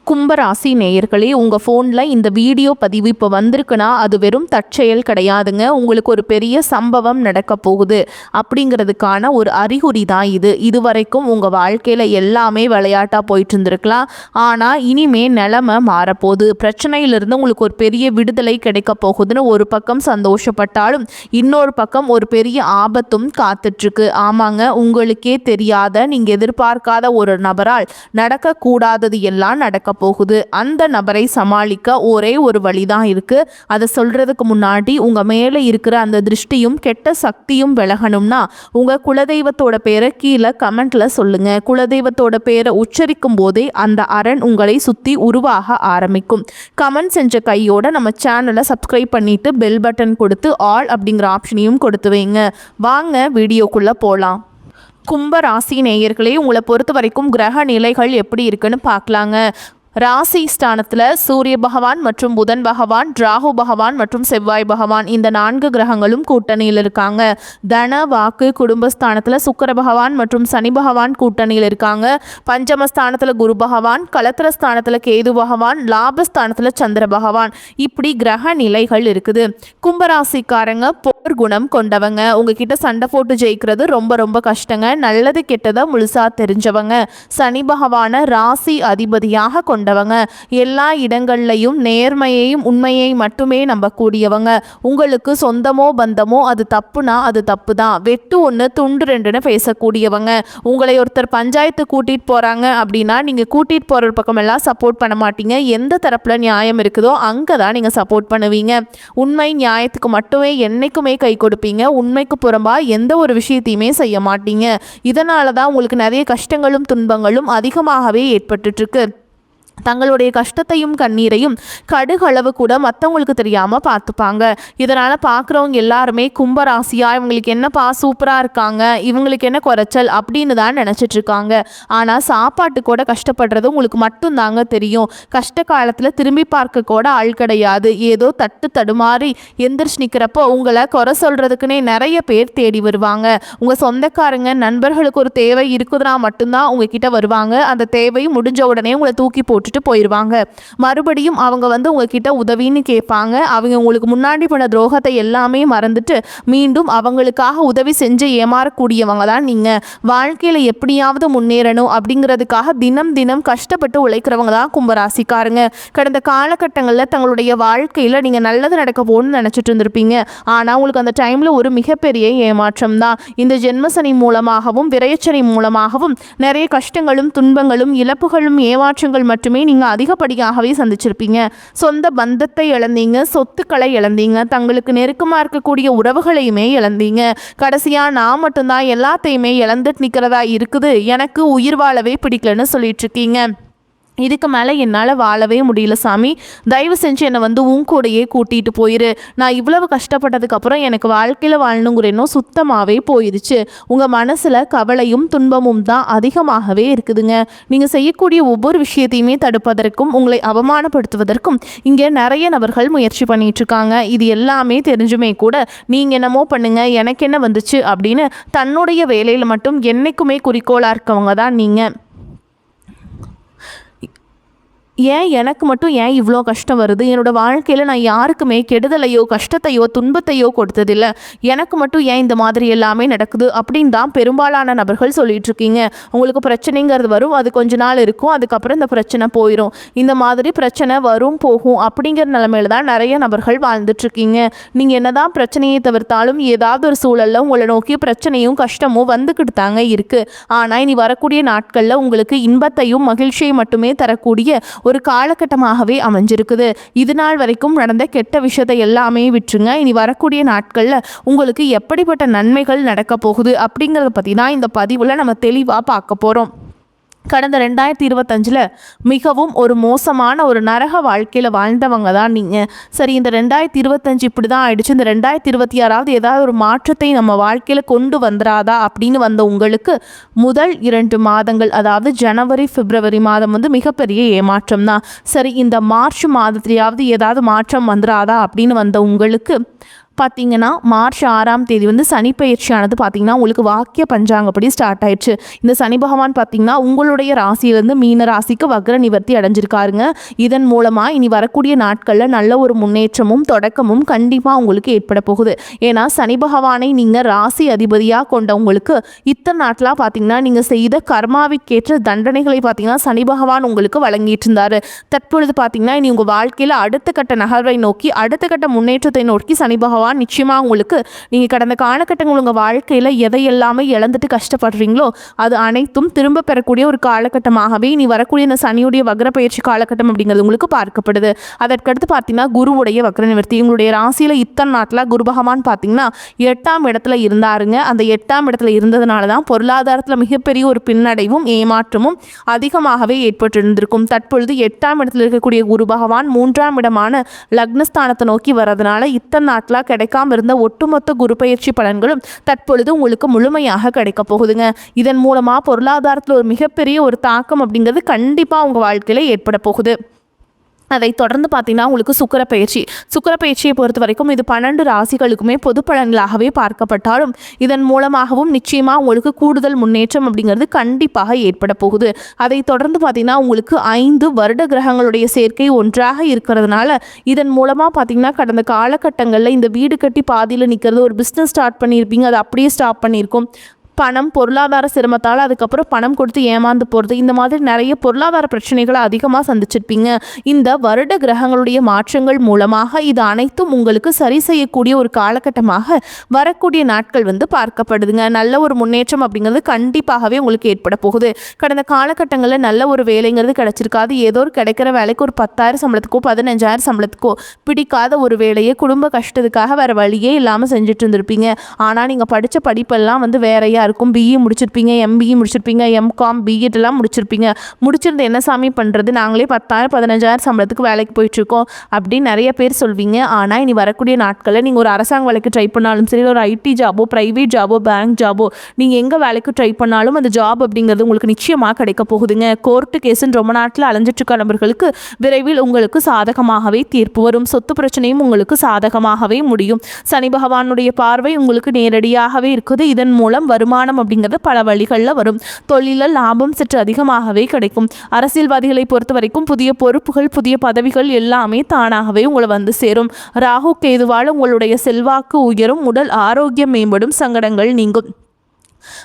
கும்பராசி நேயர்களே, உங்கள் ஃபோனில் இந்த வீடியோ பதிவு இப்போ வந்திருக்குன்னா அது வெறும் தற்செயல் கிடையாதுங்க. உங்களுக்கு ஒரு பெரிய சம்பவம் நடக்க போகுது அப்படிங்கிறதுக்கான ஒரு அறிகுறி தான் இது. இதுவரைக்கும் உங்கள் வாழ்க்கையில் எல்லாமே விளையாட்டாக போயிட்டு இருந்திருக்கலாம். ஆனால் இனிமே நிலைமை மாறப்போகுது. பிரச்சனையிலிருந்து உங்களுக்கு ஒரு பெரிய விடுதலை கிடைக்க போகுதுன்னு ஒரு பக்கம் சந்தோஷப்பட்டாலும் இன்னொரு பக்கம் ஒரு பெரிய ஆபத்தும் காத்துட்ருக்கு. ஆமாங்க, உங்களுக்கே தெரியாத நீங்கள் எதிர்பார்க்காத ஒரு நபரால் நடக்கக்கூடாதது எல்லாம் நடக்க போகுது. அந்த நபரை சமாளிக்க ஒரே ஒரு வழிதான் இருக்கு. அதை சொல்றதுக்கு முன்னாடி உங்க மேலே இருக்கிற அந்த திருஷ்டியும் கெட்ட சக்தியும் விலகணும்னா உங்க குலதெய்வத்தோட பேரை கீழே கமெண்ட்ல சொல்லுங்க. குலதெய்வத்தோட பேரை உச்சரிக்கும் போதே அந்த அரண் உங்களை சுத்தி உருவாக ஆரம்பிக்கும். கமெண்ட் செஞ்ச கையோட நம்ம சேனலை சப்ஸ்கிரைப் பண்ணிட்டு பெல் பட்டன் கொடுத்து ஆல் அப்படிங்கிற ஆப்ஷனையும் கொடுத்து வைங்க. வாங்க வீடியோக்குள்ள போலாம். கும்ப ராசி நேயர்களே, உங்களை பொறுத்த வரைக்கும் கிரக நிலைகள் எப்படி இருக்குன்னு பார்க்கலாங்க. ராசி ஸ்தானத்தில் சூரிய பகவான் மற்றும் புதன் பகவான், ராகு பகவான் மற்றும் செவ்வாய் பகவான் இந்த 4 கிரகங்களும் கூட்டணியில் இருக்காங்க. தன வாக்கு குடும்பஸ்தானத்தில் சுக்கிர பகவான் மற்றும் சனி பகவான் கூட்டணியில் இருக்காங்க. பஞ்சமஸ்தானத்தில் குரு பகவான், கலத்திரஸ்தானத்தில் கேது பகவான், லாபஸ்தானத்தில் சந்திர பகவான், இப்படி கிரக நிலைகள் இருக்குது. கும்பராசிக்காரங்க போர் குணம் கொண்டவங்க. உங்ககிட்ட சண்டை போட்டு ஜெயிக்கிறது ரொம்ப ரொம்ப கஷ்டங்க. நல்லது கெட்டதை முழுசா தெரிஞ்சவங்க. சனி பகவான ராசி அதிபதியாக கொண்டவங்க. எல்லா இடங்கள்லையும் நேர்மையையும் உண்மையை மட்டுமே நம்பக்கூடியவங்க. உங்களுக்கு சொந்தமோ பந்தமோ அது தப்புனா அது தப்பு தான், வெட்டு ஒன்று துண்டு ரெண்டுன்னு பேசக்கூடியவங்க. உங்களை ஒருத்தர் பஞ்சாயத்து கூட்டிகிட்டு போகிறாங்க அப்படின்னா நீங்கள் கூட்டிகிட்டு போகிற பக்கமெல்லாம் சப்போர்ட் பண்ண மாட்டீங்க. எந்த தரப்பில் நியாயம் இருக்குதோ அங்கே தான் நீங்கள் சப்போர்ட் பண்ணுவீங்க. உண்மை நியாயத்துக்கு மட்டுமே என்றைக்குமே கை கொடுப்பீங்க. உண்மைக்கு புறம்பாக எந்த ஒரு விஷயத்தையுமே செய்ய மாட்டீங்க. இதனால தான் உங்களுக்கு நிறைய கஷ்டங்களும் துன்பங்களும் அதிகமாகவே ஏற்பட்டுருக்கு. தங்களுடைய கஷ்டத்தையும் கண்ணீரையும் கடுகளவு கூட மற்றவங்களுக்கு தெரியாமல் பார்த்துப்பாங்க. இதனால் பார்க்குறவங்க எல்லாருமே கும்பராசியா இவங்களுக்கு என்னப்பா சூப்பராக இருக்காங்க, இவங்களுக்கு என்ன குறைச்சல் அப்படின்னு தான் நினச்சிட்ருக்காங்க. ஆனால் சாப்பாட்டு கூட கஷ்டப்படுறது உங்களுக்கு மட்டும்தாங்க தெரியும். கஷ்ட காலத்தில் திரும்பி பார்க்க கூட ஆள் கிடையாது. ஏதோ தட்டு தடுமாறி எந்திரிச்சு நிற்கிறப்போ உங்களை குறை சொல்கிறதுக்குன்னே நிறைய பேர் தேடி வருவாங்க. உங்கள் சொந்தக்காரங்க நண்பர்களுக்கு ஒரு தேவை இருக்குதுன்னா மட்டும்தான் உங்ககிட்ட வருவாங்க. அந்த தேவை முடிஞ்ச உடனே உங்களை தூக்கி போட்டு போயிடுவாங்க. மறுபடியும் அவங்க வந்து உங்ககிட்ட உதவின்னு கேட்பாங்க. அவங்க உங்களுக்கு முன்னாடி பண்ண துரோகத்தை எல்லாமே மறந்துட்டு மீண்டும் அவங்களுக்காக உதவி செஞ்சு ஏமாறக்கூடியவங்க தான் நீங்க. வாழ்க்கையில எப்படியாவது முன்னேறணும் அப்படிங்கிறதுக்காக தினம் தினம் கஷ்டப்பட்டு உழைக்கிறவங்க தான் கும்பராசிக்காரங்க. கடந்த காலகட்டங்களில் தங்களுடைய வாழ்க்கையில நீங்க நல்லது நடக்க போகணும்னு நினைச்சிட்டு இருந்திருப்பீங்க. ஆனா உங்களுக்கு அந்த டைம்ல ஒரு மிகப்பெரிய ஏமாற்றம் தான். இந்த ஜென்மசனி மூலமாகவும் விரையச்சனி மூலமாகவும் நிறைய கஷ்டங்களும் துன்பங்களும் இழப்புகளும் ஏமாற்றங்கள் மட்டுமே நீங்கள் அதிகப்படியாகவே சந்திச்சிருப்பீங்க. சொந்த பந்தத்தை இழந்தீங்க, சொத்துக்களை இழந்தீங்க, தங்களுக்கு நெருக்கமாக இருக்கக்கூடிய உறவுகளையுமே இழந்தீங்க. கடைசியாக நான் மட்டும்தான் எல்லாத்தையுமே இழந்துட்டு நிற்கிறதா இருக்குது, எனக்கு உயிர் வாழவே பிடிக்கலன்னு சொல்லிட்டு இருக்கீங்க. இதுக்கு மேலே என்னால் வாழவே முடியல சாமி, தயவு செஞ்சு என்னை வந்து உன் கூடையே கூட்டிகிட்டு போயிரு. நான் இவ்வளவு கஷ்டப்பட்டதுக்கப்புறம் எனக்கு வாழ்க்கையில் வாழணுங்கிற எண்ணம் சுத்தமாகவே போயிடுச்சு. உங்கள் மனசில் கவலையும் துன்பமும் தான் அதிகமாகவே இருக்குதுங்க. நீங்கள் செய்யக்கூடிய ஒவ்வொரு விஷயத்தையுமே தடுப்பதற்கும் உங்களை அவமானப்படுத்துவதற்கும் இங்கே நிறைய நபர்கள் முயற்சி பண்ணிகிட்ருக்காங்க. இது எல்லாமே தெரிஞ்சுமே கூட நீங்கள் என்னமோ பண்ணுங்க, எனக்கு என்ன வந்துச்சு அப்படின்னு தன்னுடைய வேலையில் மட்டும் என்றைக்குமே குறிக்கோளாக இருக்கவங்க தான் நீங்கள். ஏன் எனக்கு மட்டும் ஏன் இவ்வளோ கஷ்டம் வருது? என்னோடய வாழ்க்கையில் நான் யாருக்குமே கெடுதலையோ கஷ்டத்தையோ துன்பத்தையோ கொடுத்ததில்லை, எனக்கு மட்டும் ஏன் இந்த மாதிரி எல்லாமே நடக்குது அப்படின்னு தான் பெரும்பாலான நபர்கள் சொல்லிட்டு இருக்கீங்க. உங்களுக்கு பிரச்சனைங்கிறது வரும், அது கொஞ்ச நாள் இருக்கும், அதுக்கப்புறம் இந்த பிரச்சனை போயிடும். இந்த மாதிரி பிரச்சனை வரும் போகும் அப்படிங்கிற நிலைமையில தான் நிறைய நபர்கள் வாழ்ந்துட்டுருக்கீங்க. நீங்கள் என்ன தான் பிரச்சனையை தவிர்த்தாலும் ஏதாவது ஒரு சூழலில் உங்களை நோக்கி பிரச்சனையும் கஷ்டமும் வந்துக்கிட்டு தாங்க இருக்குது. ஆனால் இனி வரக்கூடிய நாட்களில் உங்களுக்கு இன்பத்தையும் மகிழ்ச்சியை மட்டுமே தரக்கூடிய ஒரு காலகட்டமாகவே அமைஞ்சிருக்குது. இது நாள் வரைக்கும் நடந்த கெட்ட விஷயத்தை எல்லாமே விட்டுருங்க. இனி வரக்கூடிய நாட்களில் உங்களுக்கு எப்படிப்பட்ட நன்மைகள் நடக்க போகுது அப்படிங்கிறத பற்றி தான் இந்த பதிவில் நம்ம தெளிவாக பார்க்க போகிறோம். கடந்த 2025 மிகவும் ஒரு மோசமான ஒரு நரக வாழ்க்கையில் வாழ்ந்தவங்க தான் நீங்கள். சரி, இந்த 2025 இப்படி தான் ஆயிடுச்சு, இந்த 2026 ஏதாவது ஒரு மாற்றத்தை நம்ம வாழ்க்கையில் கொண்டு வந்துடாதா அப்படின்னு வந்த உங்களுக்கு முதல் 2 மாதங்கள், அதாவது ஜனவரி பிப்ரவரி மாதம் வந்து மிகப்பெரிய ஏமாற்றம் தான். சரி, இந்த மார்ச் மாதத்திலேயாவது ஏதாவது மாற்றம் வந்துடாதா அப்படின்னு வந்த உங்களுக்கு பார்த்தீங்கன்னா மார்ச் 6ஆம் தேதி வந்து சனி பயிற்சியானது பார்த்தீங்கன்னா உங்களுக்கு வாக்கிய பஞ்சாங்கப்படி ஸ்டார்ட் ஆயிடுச்சு. இந்த சனி பகவான் பார்த்தீங்கன்னா உங்களுடைய ராசியிலேருந்து மீன ராசிக்கு வக்ர நிவர்த்தி அடைஞ்சிருக்காருங்க. இதன் மூலமாக இனி வரக்கூடிய நாட்களில் நல்ல ஒரு முன்னேற்றமும் தொடக்கமும் கண்டிப்பாக உங்களுக்கு ஏற்பட போகுது. ஏன்னா சனி பகவானை நீங்கள் ராசி அதிபதியாக கொண்டவங்களுக்கு இத்தனை நாட்களாக பார்த்தீங்கன்னா நீங்கள் செய்த கர்மாவிற்கேற்ற தண்டனைகளை பார்த்தீங்கன்னா சனி பகவான் உங்களுக்கு வழங்கிட்டு இருந்தார். தற்பொழுது பார்த்தீங்கன்னா இனி உங்கள் வாழ்க்கையில் அடுத்த கட்ட நகர்வை நோக்கி அடுத்த கட்ட முன்னேற்றத்தை நோக்கி சனி பகவான் நிச்சயமாக உங்களுக்கு நீங்கள் கடந்த காலகட்டங்கள் உங்கள் வாழ்க்கையில் எதையெல்லாமே இழந்துட்டு கஷ்டப்படுறீங்களோ அது அனைத்தும் திரும்ப பெறக்கூடிய ஒரு காலகட்டமாகவே நீ வரக்கூடிய இந்த சனியுடைய வக்ர பயிற்சி காலகட்டம் அப்படிங்கிறது உங்களுக்கு பார்க்கப்படுது. அதற்கடுத்து பார்த்தீங்கன்னா குருவுடைய வக்ர நிவர்த்தி. உங்களுடைய ராசியில் இத்தனை நாட்டில் குரு பகவான் பார்த்தீங்கன்னா 8ஆம் இடத்துல இருந்தாருங்க. அந்த 8ஆம் இடத்துல இருந்ததுனால தான் பொருளாதாரத்தில் மிகப்பெரிய ஒரு பின்னடைவும் ஏமாற்றமும் அதிகமாகவே ஏற்பட்டிருந்திருக்கும். தற்பொழுது 8ஆம் இடத்துல இருக்கக்கூடிய குரு பகவான் 3ஆம் இடமான லக்னஸ்தானத்தை நோக்கி வரதுனால இத்தனை நாட்டில் கிடைக்காம இருந்த ஒட்டுமொத்த குரு பயிற்சி பலன்களும் தற்பொழுது உங்களுக்கு முழுமையாக கிடைக்க போகுதுங்க. இதன் மூலமாக பொருளாதாரத்தில் ஒரு மிகப்பெரிய ஒரு தாக்கம் அப்படிங்கிறது கண்டிப்பாக உங்கள் வாழ்க்கையில் ஏற்பட போகுது. அதை தொடர்ந்து பார்த்தீங்கன்னா உங்களுக்கு சுக்கிர பயிற்சியை பொறுத்த வரைக்கும் இது 12 ராசிகளுக்குமே பொது பலன்களாகவே பார்க்கப்பட்டாலும் இதன் மூலமாகவும் நிச்சயமாக உங்களுக்கு கூடுதல் முன்னேற்றம் அப்படிங்கிறது கண்டிப்பாக ஏற்பட போகுது. அதை தொடர்ந்து பார்த்தீங்கன்னா உங்களுக்கு 5 வருட கிரகங்களுடைய சேர்க்கை ஒன்றாக இருக்கிறதுனால இதன் மூலமாக பார்த்தீங்கன்னா கடந்த காலகட்டங்களில் இந்த வீடு கட்டி பாதியில் நிற்கிறது, ஒரு பிஸ்னஸ் ஸ்டார்ட் பண்ணியிருப்பீங்க, அதை அப்படியே ஸ்டாப் பண்ணியிருக்கும், பணம் பொருளாதார சிரமத்தால் அதுக்கப்புறம் பணம் கொடுத்து ஏமாந்து போகிறது, இந்த மாதிரி நிறைய பொருளாதார பிரச்சனைகளை அதிகமாக சந்திச்சிருப்பீங்க. இந்த வருட கிரகங்களுடைய மாற்றங்கள் மூலமாக இது அனைத்தும் உங்களுக்கு சரி செய்யக்கூடிய ஒரு காலகட்டமாக வரக்கூடிய நாட்கள் வந்து பார்க்கப்படுதுங்க. நல்ல ஒரு முன்னேற்றம் அப்படிங்கிறது கண்டிப்பாகவே உங்களுக்கு ஏற்பட போகுது. கடந்த காலகட்டங்களில் நல்ல ஒரு வேலைங்கிறது கிடைச்சிருக்காது. ஏதோ ஒரு கிடைக்கிற வேலைக்கு ஒரு 10,000 சம்பளத்துக்கோ 15,000 சம்பளத்துக்கோ பிடிக்காத ஒரு வேலையை குடும்ப கஷ்டத்துக்காக வேறு வழியே இல்லாமல் செஞ்சுட்டு இருந்திருப்பீங்க. ஆனால் நீங்கள் படித்த படிப்பெல்லாம் வந்து வேறையாக இருக்கும். பிஇ முடிச்சிருப்பீங்க, எம்பிஇ முடிச்சிருப்பீங்க, எம்காம், பிஎட் எல்லாம் முடிச்சிருப்பீங்க. முடிச்சிருந்து என்ன சாமி பண்ணுறது, நாங்களே 10,000 15,000 சம்பளத்துக்கு வேலைக்கு போயிட்டுருக்கோம் அப்படின்னு நிறைய பேர் சொல்வீங்க. ஆனால் இனி வரக்கூடிய நாட்களில் நீங்கள் ஒரு அரசாங்க வேலைக்கு ட்ரை பண்ணாலும் சரி, ஒரு ஐடி ஜாபோ, ப்ரைவேட் ஜாபோ, பேங்க் ஜாபோ, நீங்கள் எங்கே வேலைக்கு ட்ரை பண்ணாலும் அந்த ஜாப் அப்படிங்கிறது உங்களுக்கு நிச்சயமாக கிடைக்க போகுதுங்க. கோர்ட்டு கேஸுன்னு ரொம்ப நாட்டில் அலைஞ்சிட்ருக்க நபர்களுக்கு விரைவில் உங்களுக்கு சாதகமாகவே தீர்ப்பு வரும். சொத்து பிரச்சனையும் உங்களுக்கு சாதகமாகவே முடியும். சனி பகவானுடைய பார்வை உங்களுக்கு நேரடியாகவே இருக்குது. இதன் மூலம் வருமானம் அப்படிங்கிறது பல வழிகளில் வரும். தொழிலில் லாபம் சற்று அதிகமாகவே கிடைக்கும். அரசியல்வாதிகளை பொறுத்த வரைக்கும் புதிய பொறுப்புகள், புதிய பதவிகள் எல்லாமே தானாகவே உங்களை வந்து சேரும். ராகு கேதுவால் உங்களுடைய செல்வாக்கு உயரும், உடல் ஆரோக்கியம் மேம்படும், சங்கடங்கள் நீங்கும்.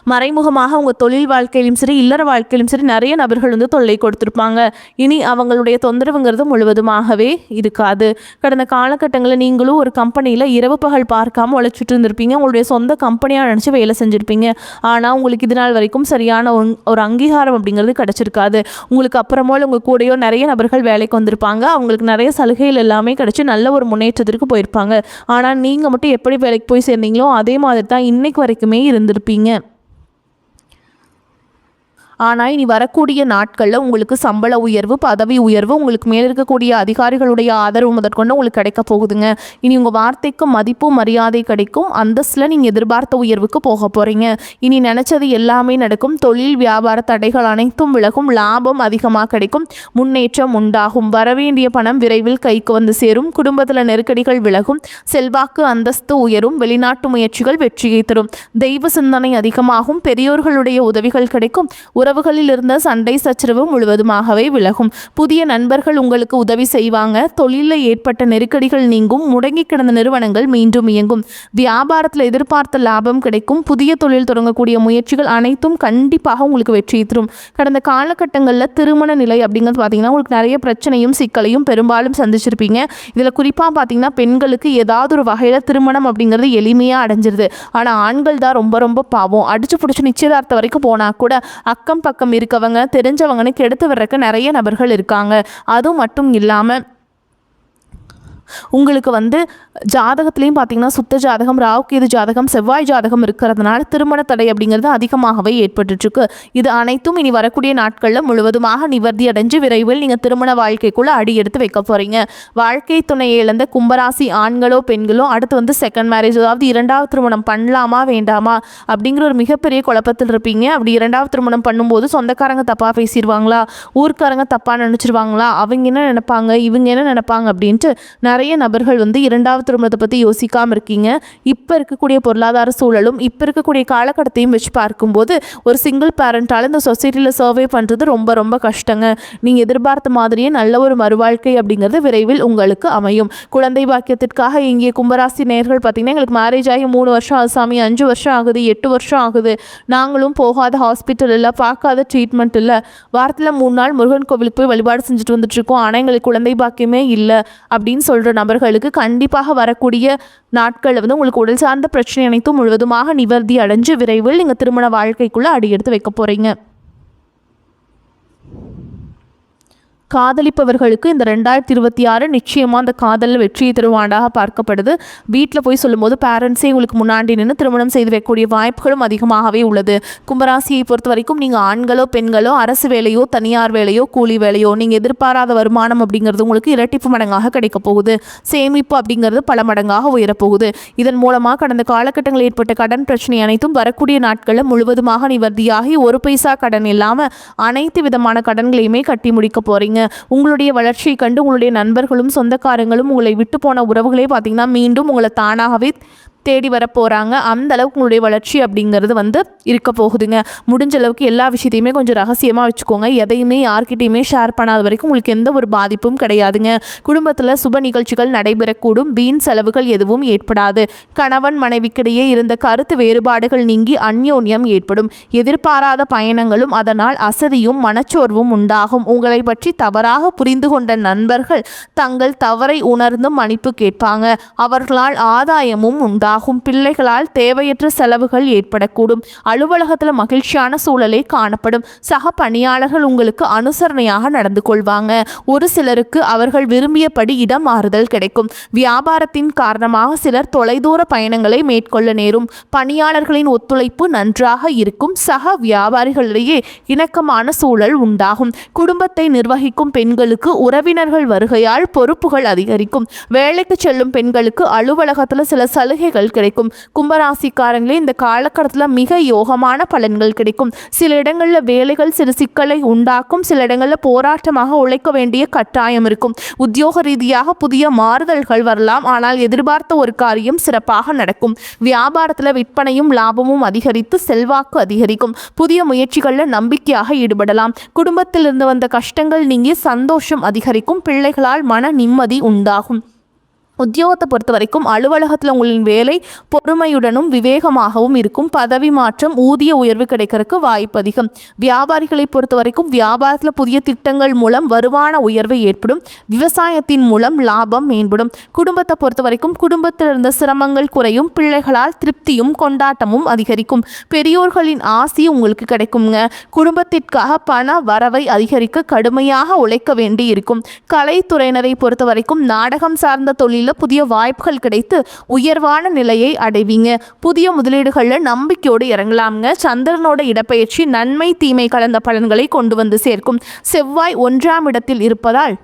மறைமுகமாக உங்கள் தொழில் வாழ்க்கையிலும் சரி இல்லற வாழ்க்கையிலும் சரி நிறைய நபர்கள் வந்து தொல்லை கொடுத்துருப்பாங்க. இனி அவங்களுடைய தொந்தரவுங்கிறது முழுவதுமாகவே இருக்காது. கடந்த காலகட்டங்களில் நீங்களும் ஒரு கம்பெனியில் இரவு பகல் பார்க்காம உழைச்சிட்டு இருந்திருப்பீங்க. உங்களுடைய சொந்த கம்பெனியாக நினச்சி வேலை செஞ்சுருப்பீங்க. ஆனால் உங்களுக்கு இது நாள் வரைக்கும் சரியான ஒரு அங்கீகாரம் அப்படிங்கிறது கிடச்சிருக்காது. உங்களுக்கு அப்புறமா உங்கள் கூடயோ நிறைய நபர்கள் வேலைக்கு வந்திருப்பாங்க. அவங்களுக்கு நிறைய சலுகைகள் எல்லாமே கிடச்சி நல்ல ஒரு முன்னேற்றத்திற்கு போயிருப்பாங்க. ஆனால் நீங்கள் மட்டும் எப்படி வேலைக்கு போய் சேர்ந்தீங்களோ அதே மாதிரி தான் இன்னைக்கு வரைக்குமே இருந்திருப்பீங்க. ஆனால் இனி வரக்கூடிய நாட்களில் உங்களுக்கு சம்பள உயர்வு, பதவி உயர்வு, உங்களுக்கு மேலே இருக்கக்கூடிய அதிகாரிகளுடைய ஆதரவு முதற்கொண்டு உங்களுக்கு கிடைக்க போகுதுங்க. இனி உங்கள் வார்த்தைக்கு மதிப்பு மரியாதை கிடைக்கும். அந்தஸ்தில் நீங்கள் எதிர்பார்த்த உயர்வுக்கு போக போகிறீங்க. இனி நினச்சது எல்லாமே நடக்கும். தொழில் வியாபார தடைகள் அனைத்தும் விலகும். லாபம் அதிகமாக கிடைக்கும். முன்னேற்றம் உண்டாகும். வரவேண்டிய பணம் விரைவில் கைக்கு வந்து சேரும். குடும்பத்தில் நெருக்கடிகள் விலகும். செல்வாக்கு அந்தஸ்து உயரும். வெளிநாட்டு முயற்சிகள் வெற்றியை தரும். தெய்வ சிந்தனை அதிகமாகும். பெரியோர்களுடைய உதவிகள் கிடைக்கும். உறவுகளில் இருந்த சண்டை சச்சரவு முழுவதுமாகவே விலகும். புதிய நண்பர்கள் உங்களுக்கு உதவி செய்வாங்க. தொழிலில் ஏற்பட்ட நெருக்கடிகள் நீங்கும். முடங்கி கிடந்த நிறுவனங்கள் மீண்டும் இயங்கும். வியாபாரத்தில் எதிர்பார்த்த லாபம் கிடைக்கும். புதிய தொழில் தொடங்கக்கூடிய முயற்சிகள் அனைத்தும் கண்டிப்பாக உங்களுக்கு வெற்றியை தரும். கடந்த காலகட்டங்களில் திருமண நிலை அப்படிங்கிறது பார்த்தீங்கன்னா உங்களுக்கு நிறைய பிரச்சனையும் சிக்கலையும் பெரும்பாலும் சந்திச்சிருப்பீங்க. இதில் குறிப்பாக பார்த்தீங்கன்னா பெண்களுக்கு ஏதாவது ஒரு வகையில் திருமணம் அப்படிங்கிறது எளிமையாக அடைஞ்சிருது. ஆனால் ஆண்கள் தான் ரொம்ப ரொம்ப பாவம். அடிச்சு பிடிச்சி நிச்சயதார்த்தம் வரைக்கும் போனால் கூட அக்கம் பக்கம் இருக்கவங்க தெரிஞ்சவங்கன்னு கெடுத்து வர்றதுக்கு நிறைய நபர்கள் இருக்காங்க. அதுவும் மட்டும் இல்லாமல் உங்களுக்கு வந்து ஜாதகத்துலேயும் பார்த்தீங்கன்னா சுத்த ஜாதகம், ராகுகேது ஜாதகம், செவ்வாய் ஜாதகம் இருக்கிறதுனால திருமண தடை அப்படிங்கிறது அதிகமாகவே ஏற்பட்டுருக்கு. இது அனைத்தும் இனி வரக்கூடிய நாட்களில் முழுவதுமாக நிவர்த்தி அடைஞ்சு விரைவில் நீங்கள் திருமண வாழ்க்கைக்குள்ளே அடி எடுத்து வைக்க போகிறீங்க. வாழ்க்கை துணையை இழந்த கும்பராசி ஆண்களோ பெண்களோ அடுத்து வந்து செகண்ட் மேரேஜ், அதாவது இரண்டாவது திருமணம் பண்ணலாமா வேண்டாமா அப்படிங்கிற ஒரு மிகப்பெரிய குழப்பத்தில் இருப்பீங்க. அப்படி இரண்டாவது திருமணம் பண்ணும்போது சொந்தக்காரங்க தப்பாக பேசிடுவாங்களா, ஊர்க்காரங்க தப்பாக நினச்சிருவாங்களா, அவங்க என்ன நினைப்பாங்க, இவங்க என்ன நினைப்பாங்க அப்படின்ட்டு நிறைய நபர்கள் வந்து இரண்டாவது இரண்டாவது திருமணத்தை பற்றி யோசிக்காமல் இருக்கீங்க. இப்போ இருக்கக்கூடிய பொருளாதார சூழலும் இப்போ இருக்கக்கூடிய காலகட்டத்தையும் வச்சு பார்க்கும்போது ஒரு சிங்கிள் பேரண்டால் இந்த சொசைட்டியில் சர்வே பண்ணுறது ரொம்ப ரொம்ப கஷ்டங்க. நீங்கள் எதிர்பார்த்த மாதிரியே நல்ல ஒரு மறுவாழ்க்கை அப்படிங்கிறது விரைவில் உங்களுக்கு அமையும். குழந்தை பாக்கியத்திற்காக இங்கே கும்பராசி நேயர்கள் பார்த்தீங்கன்னா, எங்களுக்கு மேரேஜ் ஆகி 3 வருஷம் ஆகுது சாமி, 5 வருஷம் ஆகுது, 8 வருஷம் ஆகுது, நாங்களும் போகாத ஹாஸ்பிட்டல் இல்லை, பார்க்காத ட்ரீட்மெண்ட் இல்லை, வாரத்தில் 3 நாள் முருகன் கோவிலுக்கு போய் வழிபாடு செஞ்சுட்டு வந்துட்டுருக்கோம், ஆனால் எங்களுக்கு குழந்தை பாக்கியமே இல்லை அப்படின்னு சொல்கிற நபர்களுக்கு கண்டிப்பாக வரக்கூடிய நாட்களில் வந்து உங்களுக்கு உடல் சார்ந்த பிரச்சனை அனைத்தும் முழுவதுமாக நிவர்த்தி அடைஞ்சு விரைவில் நீங்கள் திருமண வாழ்க்கைக்குள்ளே அடி எடுத்து வைக்க போகிறீங்க. காதலிப்பவர்களுக்கு இந்த 2026 நிச்சயமாக அந்த காதலில் வெற்றியை தரும் ஆண்டாக பார்க்கப்படுது. வீட்டில் போய் சொல்லும்போது பேரண்ட்ஸே உங்களுக்கு முன்னாடி நின்று திருமணம் செய்து வைக்கக்கூடிய வாய்ப்புகளும் அதிகமாகவே உள்ளது. கும்பராசியை பொறுத்த வரைக்கும் நீங்கள் ஆண்களோ பெண்களோ அரசு வேலையோ தனியார் வேலையோ கூலி வேலையோ நீங்கள் எதிர்பாராத வருமானம் அப்படிங்கிறது உங்களுக்கு இரட்டிப்பு மடங்காக கிடைக்க போகுது. சேமிப்பு அப்படிங்கிறது பல மடங்காக உயரப்போகுது. இதன் மூலமாக கடந்த காலகட்டங்களில் ஏற்பட்ட கடன் பிரச்சனை அனைத்தும் வரக்கூடிய நாட்களில் முழுவதுமாக நிவர்த்தியாகி ஒரு பைசா கடன் இல்லாமல் அனைத்து விதமான கடன்களையுமே கட்டி முடிக்க போகிறீங்க. உங்களுடைய வளர்ச்சியை கண்டு உங்களுடைய நண்பர்களும் சொந்தக்காரங்களும் உங்களை விட்டு போன உறவுகளே பார்த்தீங்கன்னா மீண்டும் உங்களை தானாகவே தேடி வர போகிறாங்க. அந்த அளவுக்கு உங்களுடைய வளர்ச்சி அப்படிங்கிறது வந்து இருக்க போகுதுங்க. முடிஞ்ச அளவுக்கு எல்லா விஷயத்தையுமே கொஞ்சம் ரகசியமாக வச்சுக்கோங்க. எதையுமே யார்கிட்டையுமே ஷேர் பண்ணாத வரைக்கும் உங்களுக்கு எந்த ஒரு பாதிப்பும் கிடையாதுங்க. குடும்பத்தில் சுப நிகழ்ச்சிகள் நடைபெறக்கூடும். வீண் செலவுகள் எதுவும் ஏற்படாது. கணவன் மனைவிக்கிடையே இருந்த கருத்து வேறுபாடுகள் நீங்கி அந்யோன்யம் ஏற்படும். எதிர்பாராத பயணங்களும் அதனால் அசதியும் மனச்சோர்வும் உண்டாகும். உங்களை பற்றி தவறாக புரிந்து கொண்ட நண்பர்கள் தங்கள் தவறை உணர்ந்து மன்னிப்பு கேட்பாங்க. அவர்களால் ஆதாயமும் உண்டாகும். பிள்ளைகளால் தேவையற்ற செலவுகள் ஏற்படக்கூடும். அலுவலகத்தில் மகிழ்ச்சியான சூழலே காணப்படும். சக பணியாளர்கள் உங்களுக்கு அனுசரணையாக நடந்து கொள்வாங்க. ஒரு சிலருக்கு அவர்கள் விரும்பியபடி இடம் மாறுதல் கிடைக்கும். வியாபாரத்தின் காரணமாக சிலர் தொலைதூர பயணங்களை மேற்கொள்ள நேரும். பணியாளர்களின் ஒத்துழைப்பு நன்றாக இருக்கும். சக வியாபாரிகளிடையே இணக்கமான சூழல் உண்டாகும். குடும்பத்தை நிர்வகிக்கும் பெண்களுக்கு உறவினர்கள் வருகையால் பொறுப்புகள் அதிகரிக்கும். வேலைக்கு செல்லும் பெண்களுக்கு அலுவலகத்தில் சில சலுகைகள் கிடைக்கும். கும்பராசிக்காரங்களே இந்த காலகட்டத்தில் மிக யோகமான பலன்கள் கிடைக்கும். சில இடங்களில் வேலைகள் சிறு சிக்கலை உண்டாக்கும். சில இடங்களில் போராட்டமாக உழைக்க வேண்டிய கட்டாயம் இருக்கும். உத்தியோக ரீதியாக புதிய மாறுதல்கள் வரலாம். ஆனால் எதிர்பார்த்த ஒரு காரியம் சிறப்பாக நடக்கும். வியாபாரத்தில் விற்பனையும் லாபமும் அதிகரித்து செல்வாக்கு அதிகரிக்கும். புதிய முயற்சிகளில் நம்பிக்கையாக ஈடுபடலாம். குடும்பத்தில் இருந்து வந்த கஷ்டங்கள் நீங்கி சந்தோஷம் அதிகரிக்கும். பிள்ளைகளால் மன நிம்மதி உண்டாகும். உத்தியோகத்தை பொறுத்த வரைக்கும் அலுவலகத்தில் உங்களின் வேலை பொறுமையுடனும் விவேகமாகவும் இருக்கும். பதவி மாற்றம் ஊதிய உயர்வு கிடைக்கிறதுக்கு வாய்ப்பு அதிகம். வியாபாரிகளை பொறுத்த வரைக்கும் வியாபாரத்தில் புதிய திட்டங்கள் மூலம் வருமான உயர்வு ஏற்படும். விவசாயத்தின் மூலம் லாபம் மேம்படும். குடும்பத்தை பொறுத்த வரைக்கும் குடும்பத்தில் இருந்த சிரமங்கள் குறையும். பிள்ளைகளால் திருப்தியும் கொண்டாட்டமும் அதிகரிக்கும். பெரியோர்களின் ஆசி உங்களுக்கு கிடைக்குங்க. குடும்பத்திற்காக பண வரவை அதிகரிக்க கடுமையாக உழைக்க வேண்டி இருக்கும். கலைத்துறையினரை பொறுத்த வரைக்கும் நாடகம் சார்ந்த தொழில் புதிய வாய்ப்புகள் கிடைத்து உயர்வான நிலையை அடைவீங்க. புதிய முதலீடுகளில் நம்பிக்கையோடு இறங்கலாம்ங்க. சந்திரனோட இடப்பெயர்ச்சி நன்மை தீமை கலந்த பலன்களை கொண்டு வந்து சேர்க்கும். செவ்வாய் 1ஆம் இடத்தில் இருப்பதால்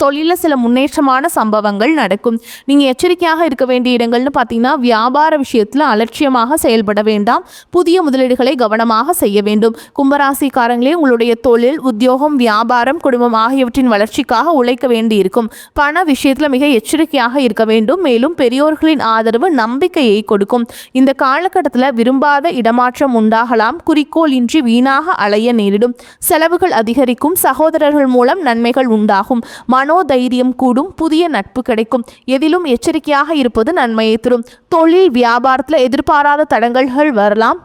தொழிலில் சில முன்னேற்றமான சம்பவங்கள் நடக்கும். நீங்கள் எச்சரிக்கையாக இருக்க வேண்டிய இடங்கள்னு பார்த்தீங்கன்னா, வியாபார விஷயத்தில் அலட்சியமாக செயல்பட வேண்டாம். புதிய முதலீடுகளை கவனமாக செய்ய வேண்டும். கும்பராசிக்காரங்களே உங்களுடைய தொழில், உத்தியோகம், வியாபாரம், குடும்பம் ஆகியவற்றின் வளர்ச்சிக்காக உழைக்க வேண்டி இருக்கும். பண விஷயத்தில் மிக எச்சரிக்கையாக இருக்க வேண்டும். மேலும் பெரியோர்களின் ஆதரவு நம்பிக்கையை கொடுக்கும். இந்த காலகட்டத்தில் விரும்பாத இடமாற்றம் உண்டாகலாம். குறிக்கோள் இன்றி வீணாக அலைய நேரிடும். செலவுகள் அதிகரிக்கும். சகோதரர்கள் மூலம் நன்மைகள் உண்டாகும். மனோதைரியம் கூடும். புதிய நட்பு கிடைக்கும். எதிலும் எச்சரிக்கையாக இருப்பது நன்மையை தரும். தொழில் வியாபாரத்தில் எதிர்பாராத தடங்கல்கள் வரலாம்.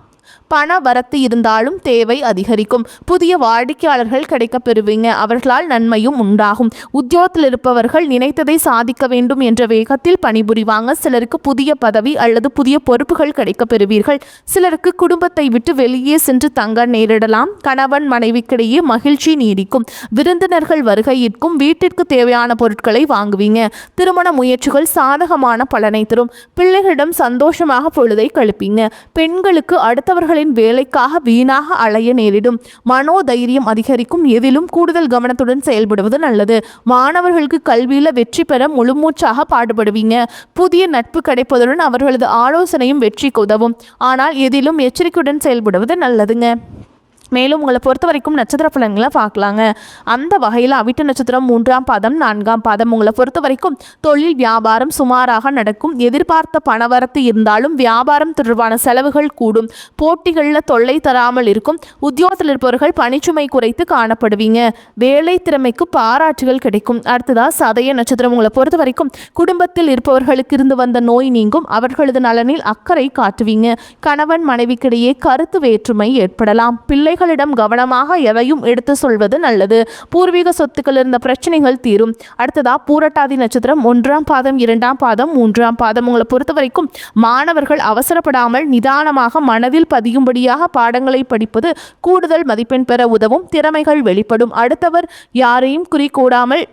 பண வரத்து இருந்தாலும் தேவை அதிகரிக்கும். புதிய வாடிக்கையாளர்கள் கிடைக்க பெறுவீங்க. அவர்களால் நன்மையும் உண்டாகும். உத்தியோகத்தில் இருப்பவர்கள் நினைத்ததை சாதிக்க வேண்டும் என்ற வேகத்தில் பணிபுரிவாங்க. சிலருக்கு புதிய பதவி அல்லது புதிய பொறுப்புகள் கிடைக்க பெறுவீர்கள். சிலருக்கு குடும்பத்தை விட்டு வெளியே சென்று தங்க நேரிடலாம். கணவன் மனைவிக்கிடையே மகிழ்ச்சி நீடிக்கும். விருந்தினர்கள் வருகையிற்கும். வீட்டிற்கு தேவையான பொருட்களை வாங்குவீங்க. திருமண முயற்சிகள் சாதகமான பலனை தரும். பிள்ளைகளிடம் சந்தோஷமாக பொழுதை கழிப்பீங்க. பெண்களுக்கு அடுத்தவர்கள் வேலைக்காக வீணாக அலைய நேரிடும். மனோதைரியம் அதிகரிக்கும். எதிலும் கூடுதல் கவனத்துடன் செயல்படுவது நல்லது. மாணவர்களுக்கு கல்வியில வெற்றி பெற முழுமூச்சாக பாடுபடுவீங்க. புதிய நட்பு கிடைப்பதுடன் அவர்களது ஆலோசனையும் வெற்றிக்கு உதவும். ஆனால் எதிலும் எச்சரிக்கையுடன் செயல்படுவது நல்லதுங்க. மேலும் உங்களை பொறுத்த வரைக்கும் நட்சத்திர பலன்களை பார்க்கலாங்க. அந்த வகையில் அவிட்ட நட்சத்திரம் 3ஆம் பாதம் 4ஆம் பாதம் உங்களை பொறுத்த வரைக்கும் தொழில் வியாபாரம் சுமாராக நடக்கும். எதிர்பார்த்த பணவரத்து இருந்தாலும் வியாபாரம் தொடர்பான செலவுகள் கூடும். போட்டிகளில் தொல்லை தராமல் இருக்கும். உத்தியோகத்தில் இருப்பவர்கள் பணிச்சுமை குறைத்து காணப்படுவீங்க. வேலை திறமைக்கு பாராட்டுகள் கிடைக்கும். அடுத்ததா சதய நட்சத்திரம் உங்களை பொறுத்த வரைக்கும் குடும்பத்தில் இருப்பவர்களுக்கு இருந்து வந்த நோய் நீங்கும். அவர்களது நலனில் அக்கறை காட்டுவீங்க. கணவன் மனைவிக்கிடையே கருத்து வேற்றுமை ஏற்படலாம். பிள்ளைகளிடம் கவனமாக எதையும் எடுத்து சொல்வது நல்லது. பூர்வீக சொத்துக்கள் இருந்த பிரச்சனைகள் தீரும். அடுத்ததா பூரட்டாதி நட்சத்திரம் 1ஆம் பாதம் 2ஆம் பாதம் 3ஆம் பாதம் உங்களை பொறுத்த வரைக்கும் மாணவர்கள் அவசரப்படாமல் நிதானமாக மனதில் பதியும்படியாக பாடங்களை படிப்பது கூடுதல் மதிப்பெண் பெற உதவும். திறமைகள் வெளிப்படும். அடுத்தவர் யாரையும் குறிக்கூடாமல்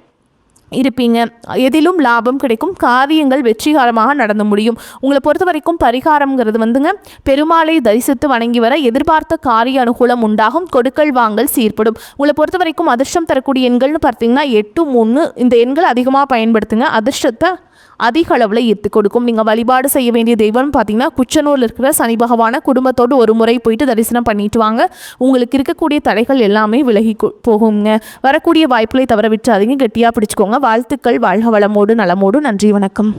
இருப்பீங்க. எதிலும் லாபம் கிடைக்கும். காரியங்கள் வெற்றிகரமாக நடந்து முடியும். உங்களை பொறுத்த வரைக்கும் பரிகாரம்ங்கிறது வந்துங்க, பெருமாளை தரிசித்து வணங்கி வர எதிர்பார்த்த காரிய அனுகூலம் உண்டாகும். கொடுக்கல் வாங்கல் சீர்படும். உங்களை பொறுத்த வரைக்கும் அதிர்ஷ்டம் தரக்கூடிய எண்கள்னு பார்த்தீங்கன்னா 8, 3 இந்த எண்கள் அதிகமாக பயன்படுத்துங்க. அதிர்ஷ்டத்தை அதிக அளவில் ஈர்த்து கொடுக்கும். நீங்கள் வழிபாடு செய்ய வேண்டிய தெய்வம்னு பார்த்தீங்கன்னா குச்சனூரில் இருக்கிற சனி பகவானை குடும்பத்தோடு ஒரு முறை போயிட்டு தரிசனம் பண்ணிட்டு வாங்க. உங்களுக்கு இருக்கக்கூடிய தடைகள் எல்லாமே விலகி போகுங்க. வரக்கூடிய வாய்ப்புகளை தவற விட்டுறாதீங்க. கெட்டியாக பிடிச்சிக்கோங்க. வாழ்த்துக்கள். வாழ்க வளமோடு நலமோடு. நன்றி, வணக்கம்.